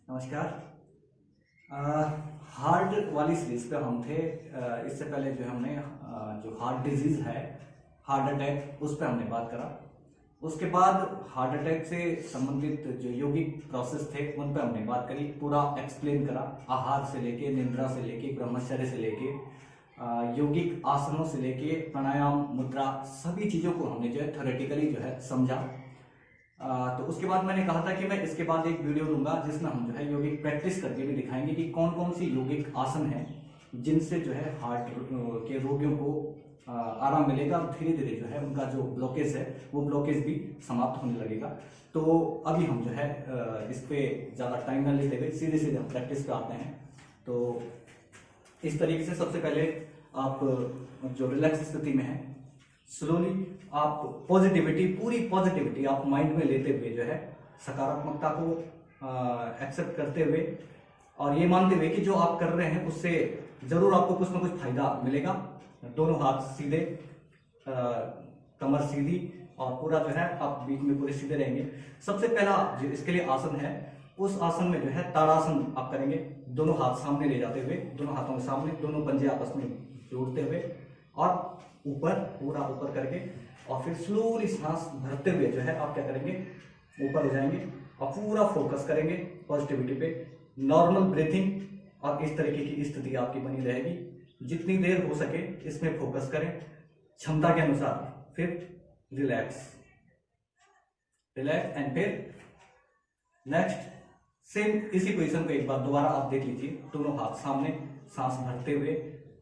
नमस्कार। हार्ट वाली सीरीज पे हम थे। इससे पहले जो हमने जो हार्ट डिजीज है, हार्ट अटैक, उस पर हमने बात करा। उसके बाद हार्ट अटैक से संबंधित जो योगिक प्रोसेस थे उन पर हमने बात करी, पूरा एक्सप्लेन करा। आहार से लेके, निद्रा से लेके, ब्रह्मचर्य से लेके, योगिक आसनों से लेके, प्राणायाम, मुद्रा, सभी चीज़ों को हमने जो है थ्योरेटिकली जो है समझा। तो उसके बाद मैंने कहा था कि मैं इसके बाद एक वीडियो दूंगा जिसमें हम जो है योगिक प्रैक्टिस करके भी दिखाएंगे कि कौन कौन सी योगिक आसन हैं जिनसे जो है हार्ट के रोगियों को आराम मिलेगा और धीरे धीरे जो है उनका जो ब्लॉकेज है वो ब्लॉकेज भी समाप्त होने लगेगा। तो अभी हम जो है इस पे ज़्यादा टाइम न लेते हुए सीधे सीधे हम प्रैक्टिस पे आते हैं। तो इस तरीके से सबसे पहले आप जो रिलैक्स स्थिति में है, स्लोली आप पॉजिटिविटी, पूरी पॉजिटिविटी आप माइंड में लेते हुए जो है सकारात्मकता को एक्सेप्ट करते हुए और ये मानते हुए कि जो आप कर रहे हैं उससे जरूर आपको कुछ ना कुछ फायदा मिलेगा। दोनों हाथ सीधे, कमर सीधी और पूरा जो है आप बीच में पूरे सीधे रहेंगे। सबसे पहला जो इसके लिए आसन है, उस आसन में जो है ताड़ासन आप करेंगे। दोनों हाथ सामने ले जाते हुए, दोनों हाथों के सामने, दोनों पंजे आपस में जोड़ते हुए और ऊपर, पूरा ऊपर करके और फिर स्लोली सांस भरते हुए जो है आप क्या करेंगे, ऊपर हो जाएंगे और पूरा फोकस करेंगे पॉजिटिविटी पे। नॉर्मल ब्रीथिंग और इस तरीके की स्थिति आपकी बनी रहेगी। जितनी देर हो सके इसमें फोकस करें क्षमता के अनुसार। फिर रिलैक्स, रिलैक्स एंड फिर नेक्स्ट सेम इसी पोजीशन को एक बार दोबारा आप देख लीजिए। दोनों हाथ सामने, सांस भरते हुए,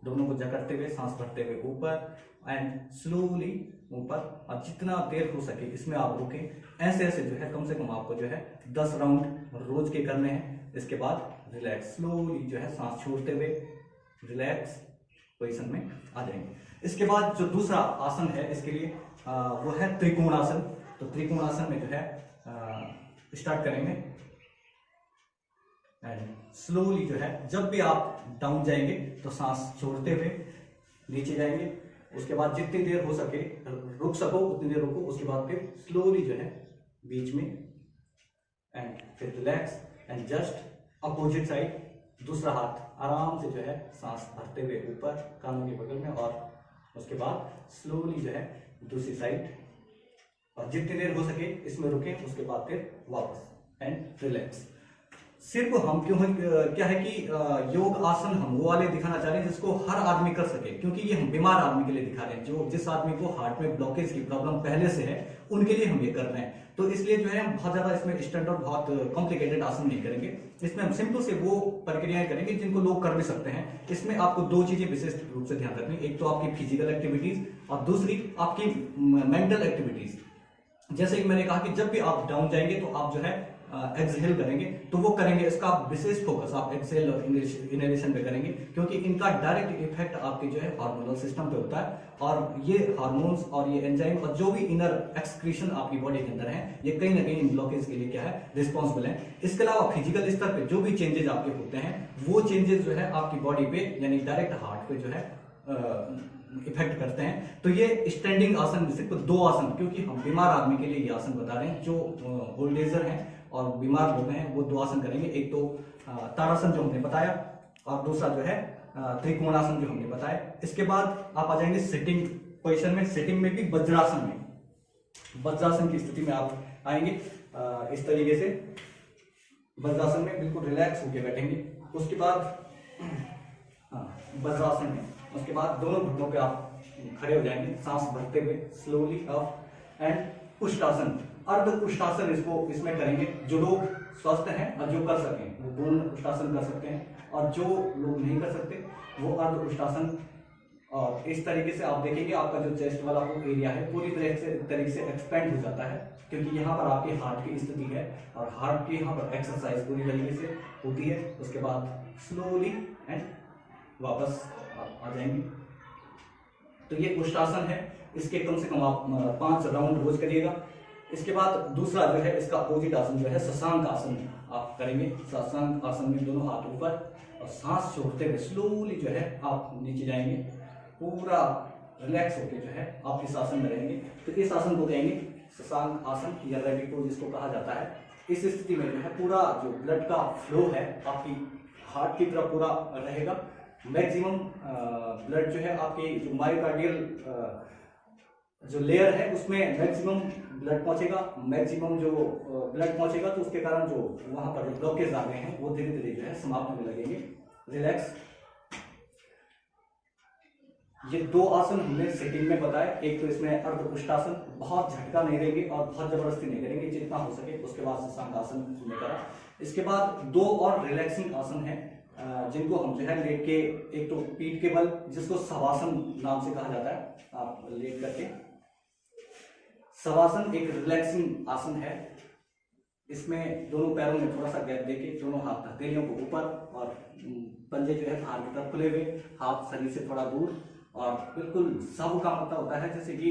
दोनों को जकड़ते हुए, सांस भरते हुए ऊपर एंड स्लोली ऊपर। और जितना देर हो सके इसमें आप रुकें। ऐसे ऐसे जो है कम से कम आपको जो है 10 राउंड रोज के करने हैं। इसके बाद रिलैक्स, स्लोली जो है सांस छोड़ते हुए रिलैक्स पोजीशन में आ जाएंगे। इसके बाद जो दूसरा आसन है इसके लिए वो है त्रिकोणासन। तो त्रिकोणासन में जो है स्टार्ट करेंगे एंड स्लोली जो है जब भी आप डाउन जाएंगे तो सांस छोड़ते हुए नीचे जाएंगे। उसके बाद जितनी देर हो सके रुक सको उतनी देर रुको। उसके बाद फिर स्लोली जो है बीच में एंड फिर relax and just opposite side, दूसरा हाथ आराम से जो है सांस भरते हुए ऊपर कानों के बगल में और उसके बाद स्लोली जो है दूसरी साइड और जितनी देर हो सके इसमें रुकें। उसके बाद फिर वापस एंड रिलैक्स। सिर्फ हम क्या है कि योग आसन हम वो वाले दिखाना चाह रहे हैं जिसको हर आदमी कर सके, क्योंकि ये हम बीमार आदमी के लिए दिखा रहे हैं। जो जिस आदमी को हार्ट में ब्लॉकेज की प्रॉब्लम पहले से है उनके लिए हम ये कर रहे हैं। तो इसलिए जो है हम बहुत ज्यादा इसमें स्टैंडर्ड, बहुत कॉम्प्लिकेटेड आसन नहीं करेंगे। इसमें हम सिंपल से वो प्रक्रियाएं करेंगे जिनको लोग कर भी सकते हैं। इसमें आपको दो चीजें विशेष रूप से ध्यान रखनी, एक तो आपकी फिजिकल एक्टिविटीज और दूसरी आपकी मेंटल एक्टिविटीज। जैसे कि मैंने कहा कि जब भी आप डाउन जाएंगे तो आप जो है एक्सहेल करेंगे, तो वो करेंगे इसका आप विशेष फोकस आप एक्सहेल और इनहेलेशन पे करेंगे, क्योंकि इनका डायरेक्ट इफेक्ट आपके जो है हार्मोनल सिस्टम पे होता है। और ये हार्मोन्स और ये एंजाइम और जो भी इनर एक्सक्रीशन आपकी बॉडी के अंदर है, ये कहीं ना कहीं इन ब्लॉकेज के लिए क्या है, रिस्पॉन्सिबल है। इसके अलावा फिजिकल स्तर पे जो भी चेंजेस आपके होते हैं वो चेंजेस जो है आपकी बॉडी पे यानी डायरेक्ट हार्ट पे जो है इफेक्ट करते हैं। तो ये स्टैंडिंग आसन सिर्फ दो आसन, क्योंकि हम बीमार आदमी के लिए ये आसन बता रहे हैं। जो ओल्ड एजर हैं और बीमार लोग हैं वो दो आसन करेंगे, एक तो ताड़ासन जो हमने बताया और दूसरा जो है त्रिकोणासन जो हमने बताया। इसके बाद आप आ जाएंगे सिटिंग पोजीशन में। सिटिंग में भी वज्रासन में, वज्रासन की स्थिति में आप आएंगे इस तरीके से। वज्रासन में बिल्कुल रिलैक्स होकर बैठेंगे। उसके बाद वज्रासन में, उसके बाद दोनों घुटनों पे आप खड़े हो जाएंगे, सांस भरते हुए स्लोली अप एंड उष्टासन, अर्ध उष्टासन इसमें करेंगे। जो लोग स्वस्थ हैं और जो कर सकें वो पूर्ण उष्टासन कर सकते हैं, और जो लोग नहीं कर सकते वो अर्ध उष्टासन। और इस तरीके से आप देखेंगे आपका जो चेस्ट वाला वो एरिया है पूरी तरीके से एक्सपेंड हो जाता है, क्योंकि यहाँ पर आपके हार्ट की स्थिति है और हार्ट की यहाँ पर एक्सरसाइज पूरी तरीके से होती है। उसके बाद स्लोली एंड वापस आप आ जाएंगे। तो ये उष्टासन है, इसके कम से कम आप 5 राउंड रोज करिएगा। इसके बाद दूसरा जो है इसका अपोजिट आसन जो है शशांक आसन आप करेंगे। शशांक आसन में दोनों हाथ ऊपर और सांस छोड़ते हुए स्लोली जो है आप नीचे जाएंगे। पूरा रिलैक्स होकर जो है आप इस आसन में रहेंगे। तो इस आसन को कहेंगे शशांक आसन या रैबिट पोज जिसको कहा जाता है। इस स्थिति में जो है पूरा जो ब्लड का फ्लो है आपकी हार्ट की तरफ पूरा रहेगा। मैक्सिमम ब्लड जो है आपके जो मायोकार्डियल जो लेयर है उसमें मैक्सिमम ब्लड पहुंचेगा। मैक्सिमम जो ब्लड पहुंचेगा तो उसके कारण जो वहां पर जो ब्लॉकेज आ गए हैं वो धीरे धीरे जो है समाप्त होने लगेंगे। रिलैक्स। ये 2 आसन हमने सेटिंग में बताए। एक तो इसमें अर्धपुष्टासन, बहुत झटका नहीं देंगे और बहुत जबरदस्ती नहीं करेंगे, जितना हो सके। उसके बाद शशांकासन हमने करा। इसके बाद 2 और रिलैक्सिंग आसन है जिनको हम जो है लेट के, एक तो पीठ के बल जिसको शवासन नाम से कहा जाता है, आप लेट करके। शवासन एक रिलैक्सिंग आसन है। इसमें दोनों पैरों में थोड़ा सा गैप देके दोनों हाथ हथेलियों को ऊपर और पंजे जो है बाहर की तरफ खुले हुए, हाथ शरीर से थोड़ा दूर, और बिल्कुल सब का मतलब होता है जैसे कि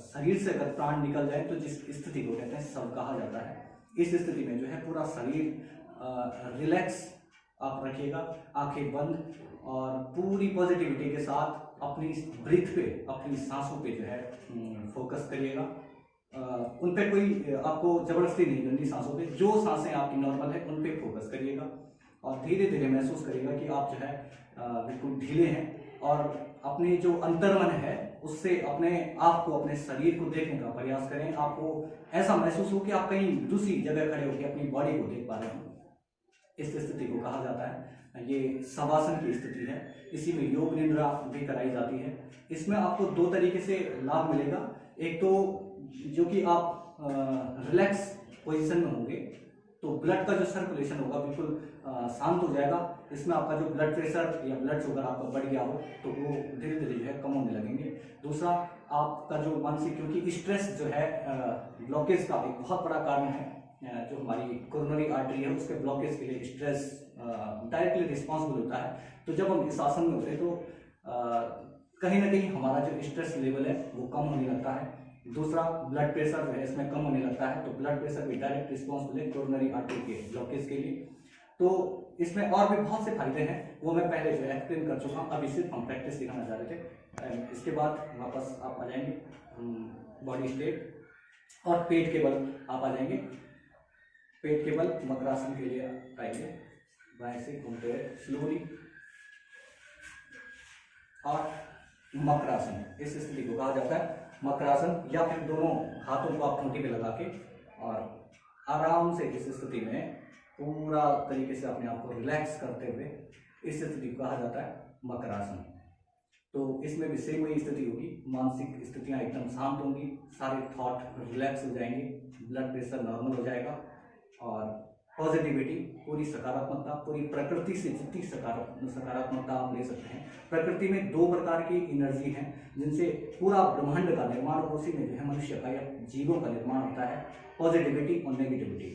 शरीर से अगर प्राण निकल जाए तो जिस स्थिति को कहते हैं सब कहा जाता है। इस स्थिति में जो है पूरा शरीर रिलैक्स आप रखिएगा, आंखें बंद, और पूरी पॉजिटिविटी के साथ अपनी ब्रीथ पे, अपनी सांसों पे जो है फोकस करिएगा। उन पे कोई आपको जबरदस्ती नहीं करनी सांसों पे, जो सांसें आपकी नॉर्मल है उन पे फोकस करिएगा और धीरे धीरे महसूस करिएगा कि आप जो है बिल्कुल ढीले हैं और अपने जो अंतर्मन है उससे अपने आप को, अपने शरीर को देखने का प्रयास करें। आपको ऐसा महसूस हो कि आप कहीं दूसरी जगह खड़े होकर अपनी बॉडी को देख पा रहे हैं। इस स्थिति को कहा जाता है, ये शवासन की स्थिति है। इसी में योग निद्रा भी कराई जाती है। इसमें आपको 2 तरीके से लाभ मिलेगा। एक तो जो कि आप रिलैक्स पोजीशन में होंगे तो ब्लड का जो सर्कुलेशन होगा बिल्कुल शांत हो जाएगा। इसमें आपका जो ब्लड प्रेशर या ब्लड शुगर आपका बढ़ गया हो तो वो धीरे धीरे जो है कम होने लगेंगे। दूसरा, आपका जो मानसिक, क्योंकि स्ट्रेस जो है ब्लॉकेज का एक बहुत बड़ा कारण है। जो हमारी कोरोनरी आर्टरी है उसके ब्लॉकेज के लिए स्ट्रेस डायरेक्टली रिस्पॉन्सिबल होता है। तो जब हम इस आसन में होते हैं तो कहीं ना कहीं हमारा जो स्ट्रेस लेवल है वो कम होने लगता है। दूसरा, ब्लड प्रेशर जो है इसमें कम होने लगता है। तो ब्लड प्रेशर भी डायरेक्ट रिस्पॉन्सिबल है कोरोनरी आर्टरी के ब्लॉकेज के लिए। तो इसमें और भी बहुत से फायदे हैं, वो मैं पहले जो है एक्सप्लेन कर चुका हूँ। अभी सिर्फ हम प्रैक्टिस दिखाना चाह रहे थे। इसके बाद वापस आप आ जाएंगे बॉडी स्ट्रेट और पेट के बल आप आ जाएंगे। पेट के बल मकरासन के लिए आएंगे, बाएं से घूमते हुए स्लोली, और मकरासन, इस स्थिति को कहा जाता है मकरासन। या फिर दोनों हाथों को आप ठोंटी पे लगा के और आराम से इस स्थिति में पूरा तरीके से अपने आप को रिलैक्स करते हुए इस स्थिति को कहा जाता है मकरासन। तो इसमें भी सेम वही स्थिति होगी, मानसिक स्थितियां एकदम शांत होंगी, सारे थॉट रिलैक्स हो जाएंगे, ब्लड प्रेशर नॉर्मल हो जाएगा और पॉजिटिविटी, पूरी सकारात्मकता, पूरी प्रकृति से जितनी सकारात्मकता आप ले सकते हैं। प्रकृति में 2 प्रकार की एनर्जी हैं जिनसे पूरा ब्रह्मांड का निर्माण और उसी में जो है मनुष्य का या जीवों का निर्माण होता है, पॉजिटिविटी और नेगेटिविटी।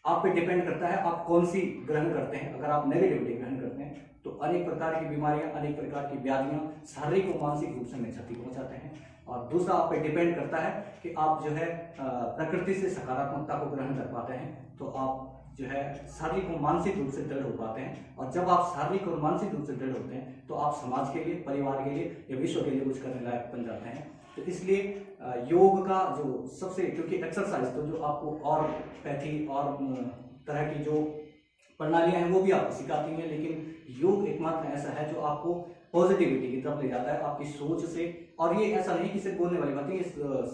आप पे डिपेंड करता है आप कौन सी ग्रहण करते हैं। अगर आप नेगेटिविटी ग्रहण करते हैं तो अनेक प्रकार की बीमारियां, अनेक प्रकार की व्याधियां शारीरिक और मानसिक रूप से हमें क्षति पहुंचाते हैं। और दूसरा, आप पे डिपेंड करता है कि आप जो है प्रकृति से सकारात्मकता को ग्रहण कर पाते हैं तो आप जो है शारीरिक और मानसिक रूप से दृढ़ हो पाते हैं। और जब आप शारीरिक और मानसिक रूप से दृढ़ होते हैं तो आप समाज के लिए, परिवार के लिए या विश्व के लिए कुछ करने लायक बन जाते हैं। तो इसलिए योग का जो सबसे, क्योंकि एक्सरसाइज तो जो आपको और पैथी और तरह की जो प्रणालियां हैं वो भी आपको सिखाती हैं, लेकिन योग एकमात्र ऐसा है जो आपको पॉजिटिविटी की तरफ ले जाता है आपकी सोच से। और ये ऐसा नहीं कि सिर्फ बोलने वाली बात है,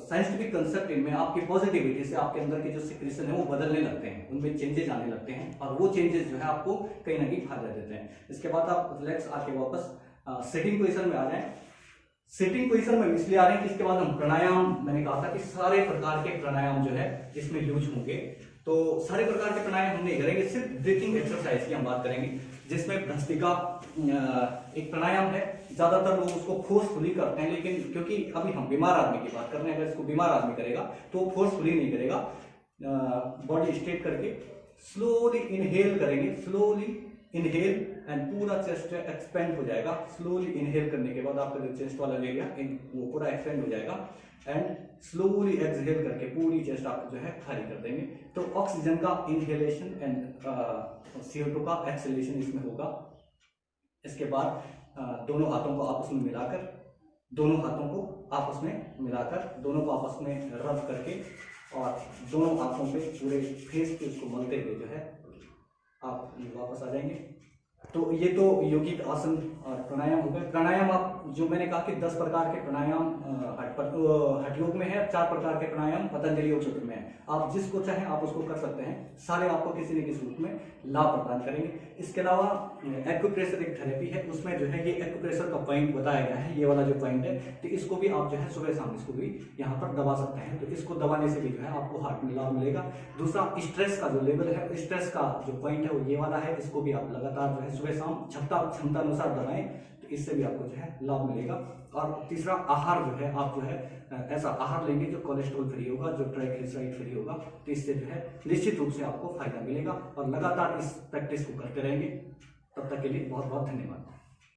साइंटिफिक कंसेप्ट इनमें आपकी पॉजिटिविटी से आपके अंदर के जो सिक्रेशन है वो बदलने लगते हैं, उनमें चेंजेस आने लगते हैं और वो चेंजेस जो है आपको कहीं ना कहीं फायदा देते हैं। इसके बाद आप रिलैक्स आके वापस सिटिंग पोजिशन में आ जाएं। सिटिंग पोजीशन में इसलिए आ रहे हैं कि इसके बाद हम प्राणायाम, मैंने कहा था कि सारे प्रकार के प्राणायाम जो है इसमें यूज होंगे। तो सारे प्रकार के प्राणायाम हम नहीं करेंगे, सिर्फ ब्रीथिंग एक्सरसाइज की हम बात करेंगे, जिसमें भस्त्रिका एक प्राणायाम है। ज्यादातर लोग उसको फोर्सफुली करते हैं, लेकिन क्योंकि अभी हम बीमार आदमी की बात कर रहे हैं, अगर इसको बीमार आदमी करेगा तो फोर्सफुली नहीं करेगा। बॉडी स्ट्रेट करके स्लोली इनहेल करेंगे, स्लोली इनहेल एंड पूरा चेस्ट एक्सपेंड हो जाएगा। स्लोली इनहेल करने के बाद आपका जो चेस्ट वाला एरिया वो पूरा एक्सपेंड हो जाएगा एंड स्लोली एक्सहेल करके पूरी चेस्ट आप जो है खाली कर देंगे। तो ऑक्सीजन का इनहेलेशन एंड CO2 का एक्सहेलेशन इसमें होगा। इसके बाद दोनों हाथों को आपस में मिलाकर, दोनों को आपस में रब करके और दोनों हाथों पे पूरे फेस पे उसको मलते हुए जो है आप वापस आ जाएंगे। तो ये तो यौगिक आसन और प्राणायाम हो गए। प्राणायाम आप जो मैंने कहा कि 10 प्रकार के प्राणायाम हठ योग में है, 4 प्रकार के प्राणायाम पतंजलि योग सूत्र में है। आप जिसको चाहें आप उसको कर सकते हैं, सारे आपको किसी न किसी रूप में लाभ प्रदान करेंगे। इसके अलावा एक्यूप्रेशर एक थेरेपी है, उसमें जो है ये एक्यूप्रेशर का पॉइंट बताया गया है, ये वाला जो पॉइंट है, तो इसको भी आप जो है सुबह शाम इसको भी यहाँ पर दबा सकते हैं। तो इसको दबाने से भी जो है आपको हार्ट में लाभ मिलेगा। दूसरा स्ट्रेस का जो लेवल है, स्ट्रेस का जो पॉइंट है वो ये वाला है, इसको भी आप लगातार जो है सुबह शाम क्षमता अनुसार दबाएं, तो इससे भी आपको जो है लाभ मिलेगा। और तीसरा आहार जो है, आप जो है ऐसा आहार लेंगे जो कोलेस्ट्रॉल फ्री होगा, जो ट्राइग्लिसराइड फ्री होगा, तो इससे जो है निश्चित रूप से आपको फायदा मिलेगा। और लगातार इस प्रैक्टिस को करते रहेंगे। तब तक के लिए बहुत बहुत धन्यवाद।